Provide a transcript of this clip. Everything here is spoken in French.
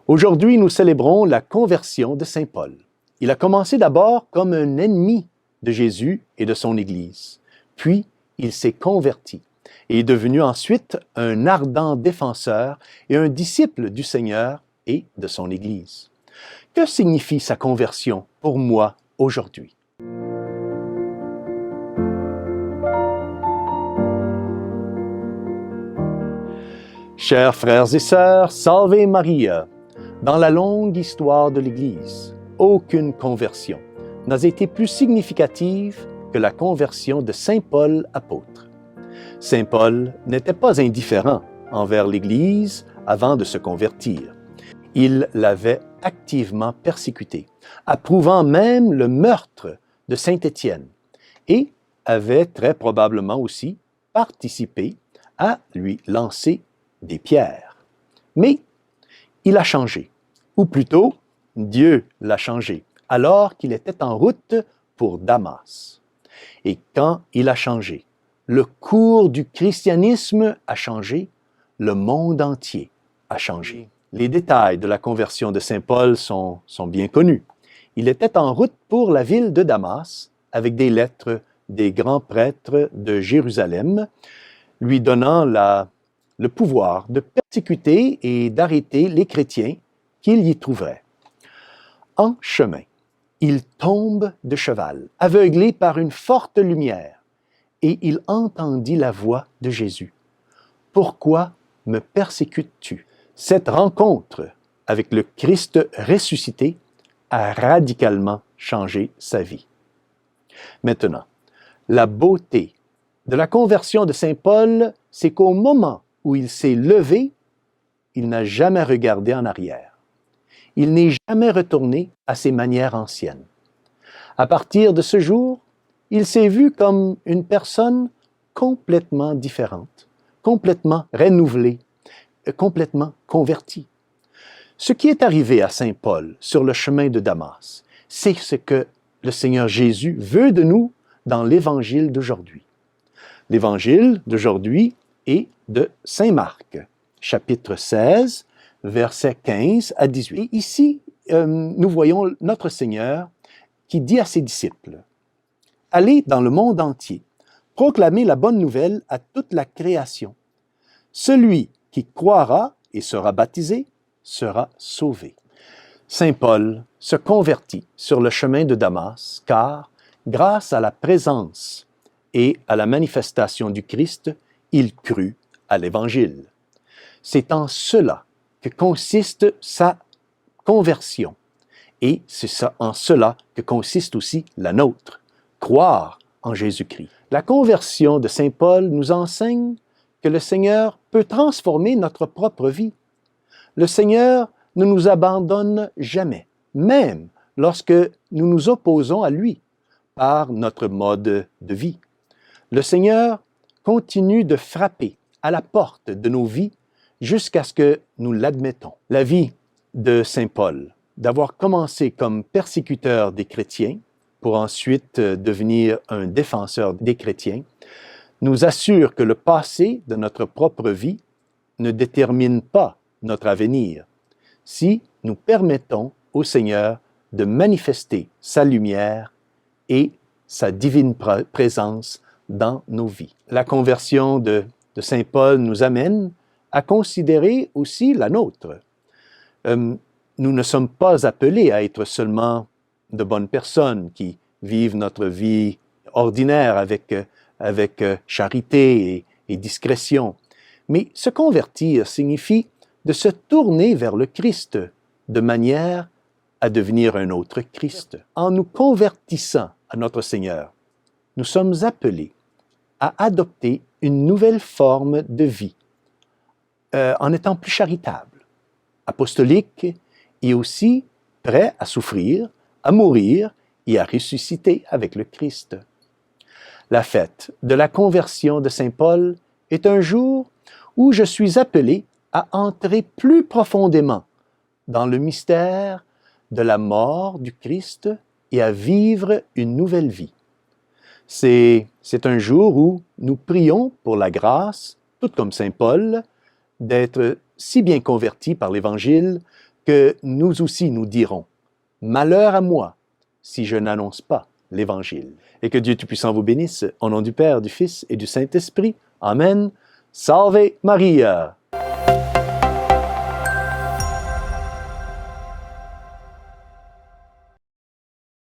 Aujourd'hui, nous célébrons la conversion de Saint Paul. Il a commencé d'abord comme un ennemi de Jésus et de son Église. Puis, il s'est converti et est devenu ensuite un ardent défenseur et un disciple du Seigneur et de son Église. Que signifie sa conversion pour moi aujourd'hui? Chers frères et sœurs, Salve Maria! Dans la longue histoire de l'Église, aucune conversion n'a été plus significative que la conversion de Saint Paul apôtre. Saint Paul n'était pas indifférent envers l'Église avant de se convertir. Il l'avait activement persécutée, approuvant même le meurtre de Saint Étienne, et avait très probablement aussi participé à lui lancer des pierres. Mais il a changé, ou plutôt, Dieu l'a changé, alors qu'il était en route pour Damas. Et quand il a changé, le cours du christianisme a changé, le monde entier a changé. Les détails de la conversion de Saint Paul sont bien connus. Il était en route pour la ville de Damas avec des lettres des grands prêtres de Jérusalem, lui donnant le pouvoir de persécuter et d'arrêter les chrétiens qu'il y trouverait. En chemin, il tombe de cheval, aveuglé par une forte lumière, et il entendit la voix de Jésus. « Pourquoi me persécutes-tu? » Cette rencontre avec le Christ ressuscité a radicalement changé sa vie. Maintenant, la beauté de la conversion de Saint Paul, c'est qu'au moment où il s'est levé, il n'a jamais regardé en arrière. Il n'est jamais retourné à ses manières anciennes. À partir de ce jour, il s'est vu comme une personne complètement différente, complètement renouvelée, complètement convertie. Ce qui est arrivé à Saint Paul sur le chemin de Damas, c'est ce que le Seigneur Jésus veut de nous dans l'Évangile d'aujourd'hui. L'Évangile d'aujourd'hui est de Saint Marc, chapitre 16, versets 15 à 18. Et ici, nous voyons notre Seigneur qui dit à ses disciples, « Allez dans le monde entier, proclamez la bonne nouvelle à toute la création. Celui qui croira et sera baptisé sera sauvé. » Saint Paul se convertit sur le chemin de Damas, car, grâce à la présence et à la manifestation du Christ, il crut à l'Évangile. C'est en cela que consiste sa conversion. Et c'est en cela que consiste aussi la nôtre, croire en Jésus-Christ. La conversion de Saint Paul nous enseigne que le Seigneur peut transformer notre propre vie. Le Seigneur ne nous abandonne jamais, même lorsque nous nous opposons à lui par notre mode de vie. Le Seigneur continue de frapper à la porte de nos vies jusqu'à ce que nous l'admettons. La vie de Saint Paul, d'avoir commencé comme persécuteur des chrétiens pour ensuite devenir un défenseur des chrétiens, nous assure que le passé de notre propre vie ne détermine pas notre avenir si nous permettons au Seigneur de manifester sa lumière et sa divine présence dans nos vies. La conversion de Saint Paul nous amène à considérer aussi la nôtre. Nous ne sommes pas appelés à être seulement de bonnes personnes qui vivent notre vie ordinaire avec charité et discrétion. Mais se convertir signifie de se tourner vers le Christ de manière à devenir un autre Christ. En nous convertissant à notre Seigneur, nous sommes appelés à adopter une nouvelle forme de vie, en étant plus charitable, apostolique et aussi prêt à souffrir, à mourir et à ressusciter avec le Christ. La fête de la conversion de Saint Paul est un jour où je suis appelé à entrer plus profondément dans le mystère de la mort du Christ et à vivre une nouvelle vie. C'est un jour où nous prions pour la grâce, tout comme Saint Paul, d'être si bien convertis par l'Évangile que nous aussi nous dirons « Malheur à moi si je n'annonce pas l'Évangile ». Et que Dieu Tout-Puissant vous bénisse, au nom du Père, du Fils et du Saint-Esprit. Amen. Salve Maria!